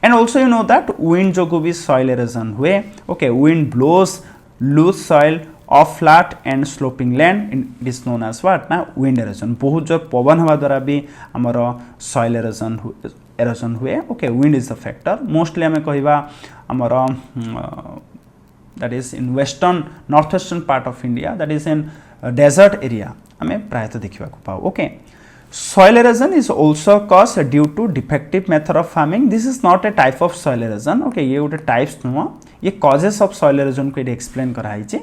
and also you know that wind जो भी सॉइल एरोजन हुए okay wind blows loose soil of flat and sloping land it is known as what ना विंड एरोजन बहुत जोर पवन हवा द्वारा भी आमर सॉइल एरोजन हुए okay wind is the factor mostly आम कहवा आमर that is in northwestern part of India that is in desert area आम प्रायतः देखा पाऊ okay soil erosion is also caused due to defective method of farming. This is not a type of soil erosion. Okay, ये गोटे types नुह, ये causes of soil erosion को ये explain करा है।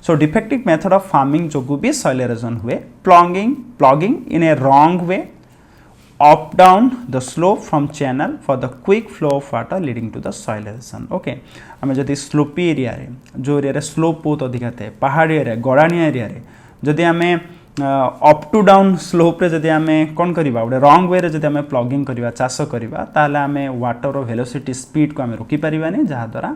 So defective method of farming जोगु भी soil erosion हुए, plugging in a wrong way up down the slope from channel for the quick flow of water leading to the soil erosion. Okay, हमें जदि slopy area रे, जो area रे slope बहुत अधिक थे, पहाड़ी area, गड़ानिया area रे, जदि हमें अप टू डाउन स्लोप रे जदि आमे कोन करिबा ओडे रॉन्ग वे रे जदि आमे प्लगिंग करिबा चाष करिबा ताले आमे वाटर रो वेलोसिटी स्पीड को आमे रोकी परिबानी जहा द्वारा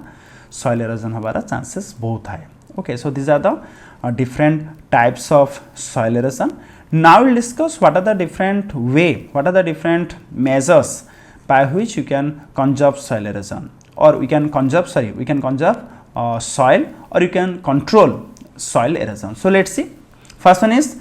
सॉइल एरोजन होबार चांसेस बहुत high. Okay, so this are the different types of soil erosion. Now will discuss what are the different way, what are the different measures by which you can conserve soil erosion, or we can conserve soil, or you can control soil erosion. So let's see. First one is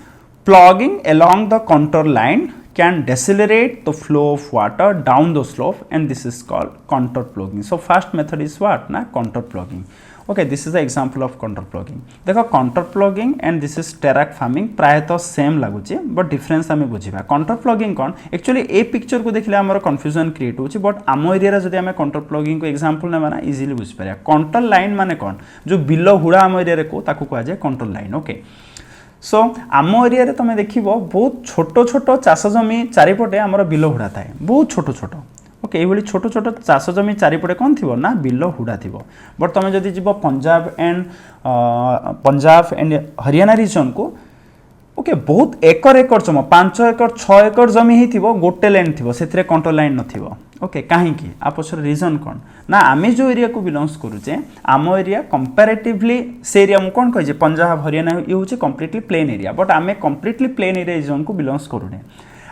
plugging along the contour line can decelerate the flow of water down the slope, and this is called contour plugging. So first method is what? Na contour plugging. Okay, this is the example of contour plugging. देखो contour plugging and this is terrace farming प्राय तो same लगुचे, but difference आम बुझा. contour plugging कौन actually ए picture को देखले आमर confusion create होची, बट आम एरिया जब आम contour plugging को एग्जांपल नेबा ना इजीली बुझी पारिया. contour line माने कौन, जो बिलो हुड़ा आम एरिया रे को ताकू कहा जाए contour line. ओके, सो आम एरिया रे तुम देखिबो बहुत छोट छोट चाष जमी चारिपटे आमर बिलो हुड़ा थाए, बहुत छोट छोट. ओके, ये छोट छोट चाष जमी चारिपटे कौन थी ना बिलो हुड़ा थी. बट तुम जदि जीव पंजाब एंड हरियाणा रीजन को, ओके, बहुत एकर एकर जम 5 एकर 6 एकर जमी हो गोटे लाइन थी से कंट्रोल लाइन नथिबो. ओके, कहीं आ पछर रीजन कौन ना आमे जो एरिया को बिलोंग्स करूचे आम एरिया कंपैरेटिवली से एरिया मु कौन कहे पंजाब हरियाणा ये हूँ कंप्लीटली प्लेन एरिया, बट आमे कंप्लीटली प्लेन एरिया जोन को बिलोंग्स करूने.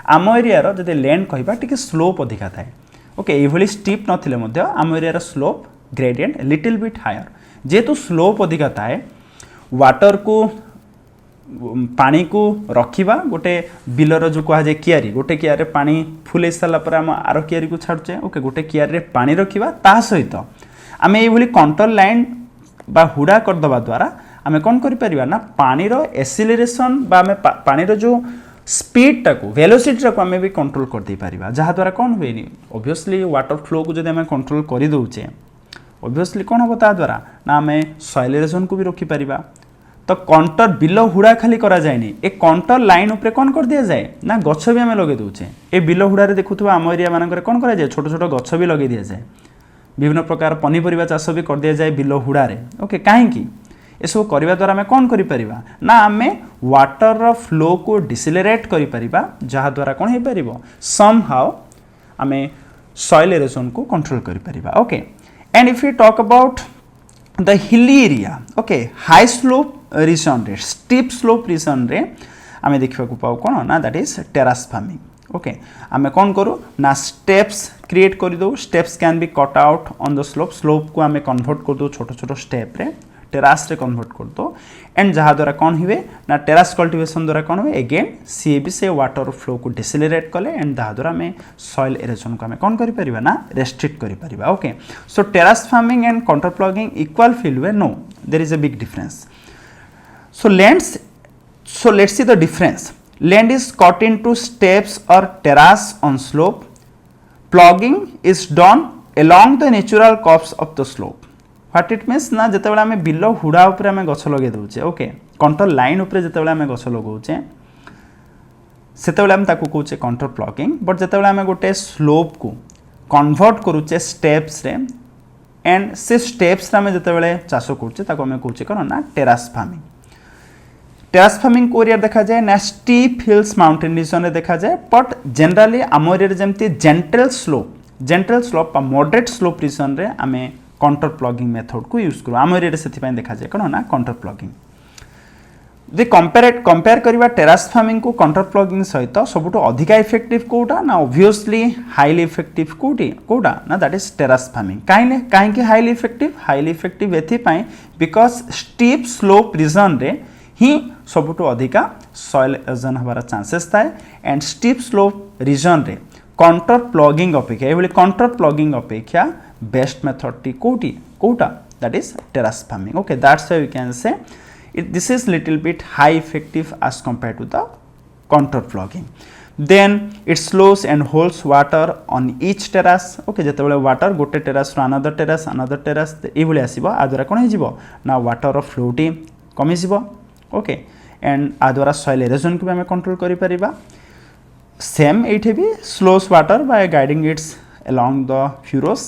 आम एरिया जदि लैंड कहबा टिके स्लोप अधिका थाए. ओके, ये स्टीप नथिले मध्य आम area slope gradient little bit higher. जेहेतु स्लोप अधिका थाए वाटर को पानी को रखा गोटे बिलर जो कह जाए कियारी, गोटे कियारे पानी फुल सारापर आम आर कियारी को छाड़ुचे. ओके, गोटे कियारे पानी रखा ता सहित आम ये कंट्रोल लाइन बा हुड़ा करदे द्वारा आम कौन कर ना पानी एसिलेरेशन बा आम पानी जो स्पीड टाको वेलोसिटी टाको आम भी कंट्रोल कर दे पारिबा, जहा द्वारा कौन हुए ऑब्वियसली वाटर फ्लो को जब आम कंट्रोल कर दौचे ऑब्वियसली कौन हम ता द्वारा ना आम सॉइल एरोजन को भी रोकी पारिबा. तो कंटर बिलो हुड़ा खाली करा जाएनी, ए कंटर लाइन उपरे कौन कर दिया जाए ना गछ भी आम लगे दौचे. ए बिलो हुड़ा देखुवा आम एरिया मानक कौन करा जाए छोट छोट गछ भी लगे दि जाए, विभिन्न प्रकार पनीपरिया चाष भी कर दिया जाए बिलो हुड़ारे. ओके, कहीं ये सब करने द्वारा आम कौन कर ना आम वाटर फ्लो को डिसेलेरेट कर जहा द्वारा कौन हो पार सम हाउ आम सॉइल एरोजन को कंट्रोल कर. Okay, and if you talk about the hilly area, okay, high slope region रे स्टीप स्लोप रीजन रे आम देखा पाऊ कौन ना that is terrace farming. Okay, आम कौन करूँ ना स्टेप्स क्रिएट कर दो. Steps can be cut out on the slope. Slope को आम कन्वर्ट कर दो छोट छोट स्टेप रे टेरास रे कन्वर्ट कर दो. एंड जहा द्वारा कौन हुए ना टेरास कल्टिवेशन द्वारा कौन हुए अगेन सी भी से वाटर फ्लो को डिसेलेरेट कले एंड जहा द्वारा आम सॉइल एरोजन को आम कौन कर ना रेस्ट्रिक्ट कर. Okay, so terrace farming and control ploughing equal feel हुए no, there is a big difference. So let's see the difference. Land is cut into steps or terrace on slope. Plugging is done along the natural curves of the slope. What it means ना जते बेला हमें below Hooda ऊपर हमें गछ लगे दउचे. Okay, control line ऊपर जते बेला हमें गछ लगाउचे सेते बेला हम ताकू कहउचे कंट्रोल प्लगिंग. बट जते बेला हमें गोटे स्लोप को कन्वर्ट करूचे स्टेप्स रे एंड से स्टेप्स रे हमें जते बेले चाष करूचे ताको हमें कहउचे कोन ना टेरास फार्मिंग. टेरास फार्मिंग को एरिया देखा जाए ना स्टीप हिल्स माउंटेन रीजन में देखा जाए, बट जनरली आम एरिया जमती gentle slope moderate slope region रे आमे कंट्रोल प्लगिंग मेथड को यूज करूँ. आम एरिया से देखा जाए कौन ना कंट्रोल प्लगिंग. जे कंपेयर करवा टेरास फार्मिंग को कंट्रोल प्लगिंग सहित सबुठ अधिका इफेक्टिव कोटा ना ऑब्वियसली हाईली इफेक्टिव कोटा ना दैट इज टेरास फार्मिंग. कहीं हाईली इफेक्टिव एथिपाई बिकॉज स्टीप स्लोप रीजन रे ही सबुठ अधिका सॉइल एरोजन हबार चांसेस थाए. एंड स्टीप स्लोप रीजन रे कंट्रोल प्लगिंग अपेक्षा ये कंट्रोल प्लगिंग अपेक्षा बेस्ट मेथड टी कोटा that is terrace farming. Okay, that's why we can say this is little bit high effective as compare to the control ploughing. Then it slows and holds water on each Terash okay जेतेबेले water गोटे टेरास रो another Terash ये भली आसीबो आ द्वारा कोन हिजिबो ना water फ्लोटी कमी जिवो okay and आ द्वारा soil erosion को भी हमें कंट्रोल करि परिबा सेम एठे भी slows water by guiding its along the furrows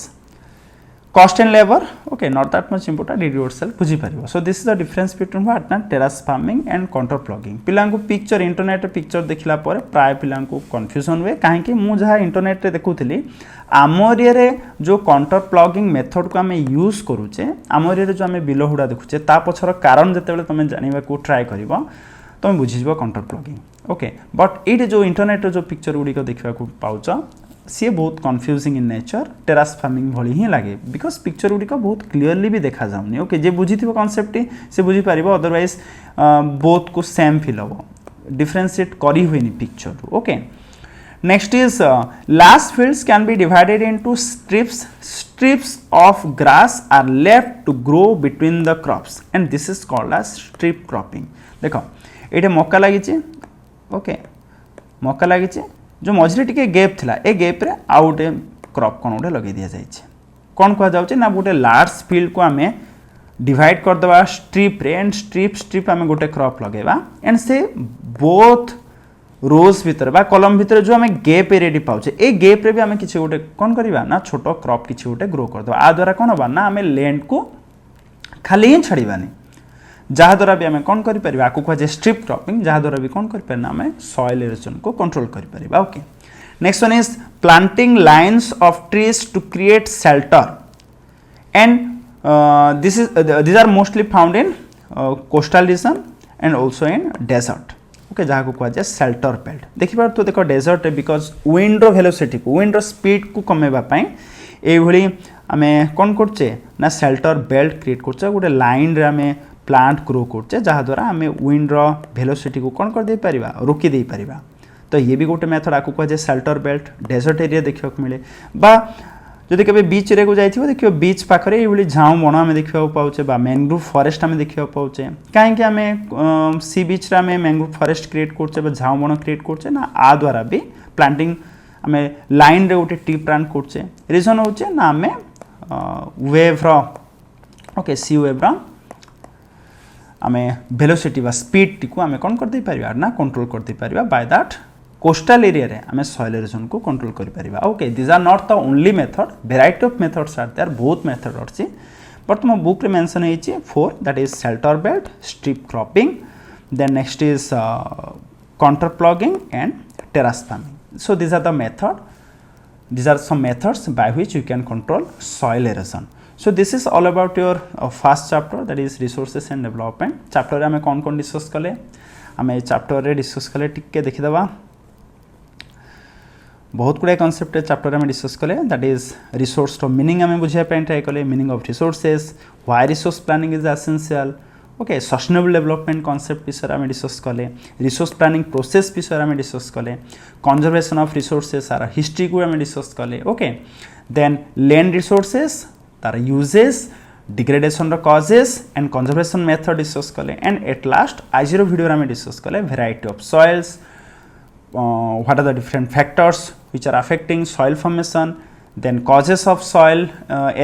cost and labor okay not that much important it yourself बुझी परिबो so this is the difference between what na terrace farming and contour plugging पिलां को picture internet picture देखिला पर प्राय पिलां को confusion हुए काहे कि मु जहा इंटरनेट रे देखुथिली आम एरिया रे जो कंटोर प्लगिंग मेथड को हमें यूज करूचे आम एरिया रे जो हमें बिलो हुडा देखुचे ता पछर कारण जेतेबेले तमे जानिबा को ट्राई करिवो तमे बुझिजबो कंटोर प्लगिंग ओके बट एटे जो इंटरनेट रे जो पिक्चर गुडी को देखिबा को पाउचा सी बहुत confusing in nature Terash farming भली ही लगे बिकज पिक्चर गुड़ी बहुत क्लीयरली भी देखा जाऊनी ओके जे बुझी कॉन्सेप्ट से बुझी पार अदरवाइज बोथ को सेम फिल हम डिफरेंशिएट करी हुए picture okay next is large fields can be divided into strips of grass are left to grow between the crops and this is called as strip cropping देखो ये मक्का लगी okay मक्का लगी जो मझे टी गैप थिला a gap रे आउ गोटे क्रॉप कौन गोटे लगे दि जाए कौन कह जाए ना गोटे लार्ज फील्ड को आम डिवाइड करदे स्ट्रिप रे एंड स्ट्रिप आम गोटे क्रॉप लगेगा एंड से बोथ रोज भितर बा कलम भितर जो आम गैप एरिया पाचे ए गैप रे भी आम किसी गोटे कौन करवा ना छोट क्रॉप किसी गोटे ग्रो करदे आ द्वारा कौन होगा ना आम लैंड को खाली ही छाड़बानी जहाँ द्वारा भी आम कौन कर आपको कहुए स्ट्रिप क्रॉपिंग जहाँ द्वारा भी कौन कर आम सॉइल एरोजन को कंट्रोल कर okay next one is planting lines of trees to create shelter and these are mostly found in coastal region and also in desert okay जहाँ को कहुए शेल्टर बेल्ट देखिए तो देख डेजर्ट बिकज विंड रो velocity को wind रो speed को कमेवाई ये आम कौन करचे ना शेल्टर बेल्ट क्रिएट करचे गोटे लाइन रे आम प्लांट ग्रो करचे जहाँ द्वारा आम विंड रो वेलोसिटी को कौन कर दे परिबा रोकी दे परिबा तो ये भी गोटे मेथड आपको कहुए शेल्टर बेल्ट डेजर्ट एरिया देखा मिले बा जदि केबे बीच रे को जाइथिबो देखियो बीच पाखरे एभली झाऊ बण आमे देखिबा पाउचे बा मैंग्रोव फॉरेस्ट आमे देखिबा पाउचे काहे कि आमे सी बीच रे आमे मैंग्रोव फॉरेस्ट क्रिएट करचे बा झाऊ बण क्रिएट करचे ना आ द्वारा भी प्लांटिंग आमे लाइन रे गोटे टी प्लांट करचे रीजन होचे ना आमे वेव रो ओके सी वेव रो आमे वेलोसिटी बा स्पीड टी को आमे कोन कर दे परिबा ना कंट्रोल कर दे परिबा बाय दैट कोस्टल एरिया रे आमे सॉइल एरोजन को कंट्रोल करि परिबा okay this are not the only method variety of methods are there both method अछि बट तुम बुक रे मेंशन हेछि 4 that is shelter belt strip cropping then next is contour ploughing and terrace farming so this are the method these are some methods by which you can control soil erosion so this is all about your first chapter that is resources and development chapter रे आमे कोन कोन discuss कले आमे chapter रे discuss कले टिके देखि दबा बहुत गुड़ा कॉन्सेप्ट चैप्टर में डिस्कस कले दैट इज रिसोर्स रो मीनिंग आम बुझे ट्राई कले meaning of resources why resource planning is essential okay sustainable development concept विषय आम डिस्कस कले रिसोर्स प्लानिंग प्रोसेस विषय आम डिस्कस कले conservation of resources our history को आम डिस्कस कले ओके देन लैंड रिसोर्सेस तार uses degradation causes and conservation method discuss कले एंड एट लास्ट आज वीडियो आम डिस्कस कले variety of soils what are the different factors which are affecting soil formation, then causes of soil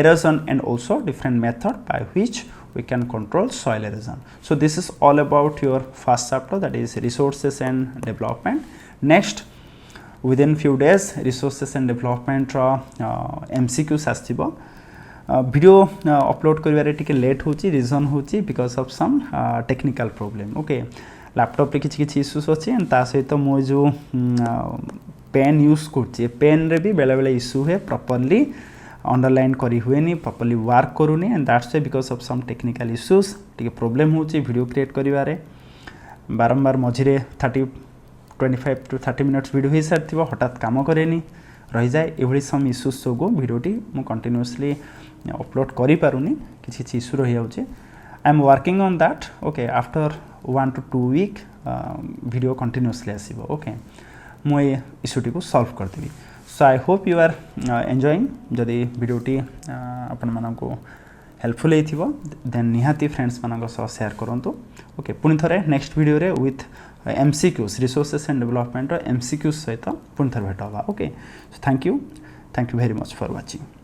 erosion and also different method by which we can control soil erosion. So this is all about your first chapter that is resources and development. Next within few days resources and development MCQs आसथिबो video upload करिवारे टिके late होची reason होची because of some technical problem okay laptop रे किछि किछि issues अछि and ता सहित मो जो पेन यूज करछि पेन रे भी बेले बेले इश्यू है प्रॉपर्ली अंडरलाइन करी हुएनी प्रॉपर्ली वर्क करूनी and that's because of some technical issues टिके प्रॉब्लम होछि वीडियो क्रिएट करिवारे बारंबार मझिरे 25 to 30 मिनट्स वीडियो हे सारथिबो हठात काम करेनी रही जाए एभली सम इश्यूज सोगो वीडियोटी मु कंटिन्यूअसली अपलोड करि पारुनी किछि किछि इश्यू रहि जाउछि I am working on that okay after 1 to 2 week video continuously आसीबो ओके मु ए इश्यूटी को सॉल्व कर देबी so I hope you are enjoying जदि वीडियोटी आपण मानको हेल्पफुल होइथिबो देन निहाती फ्रेंड्स मानक सह शेयर करंतु ओके पुनि थरे नेक्स्ट वीडियो रे with MCQs resources and development MCQs सहित पुनि थरे भेट होबा okay so thank you very much for watching.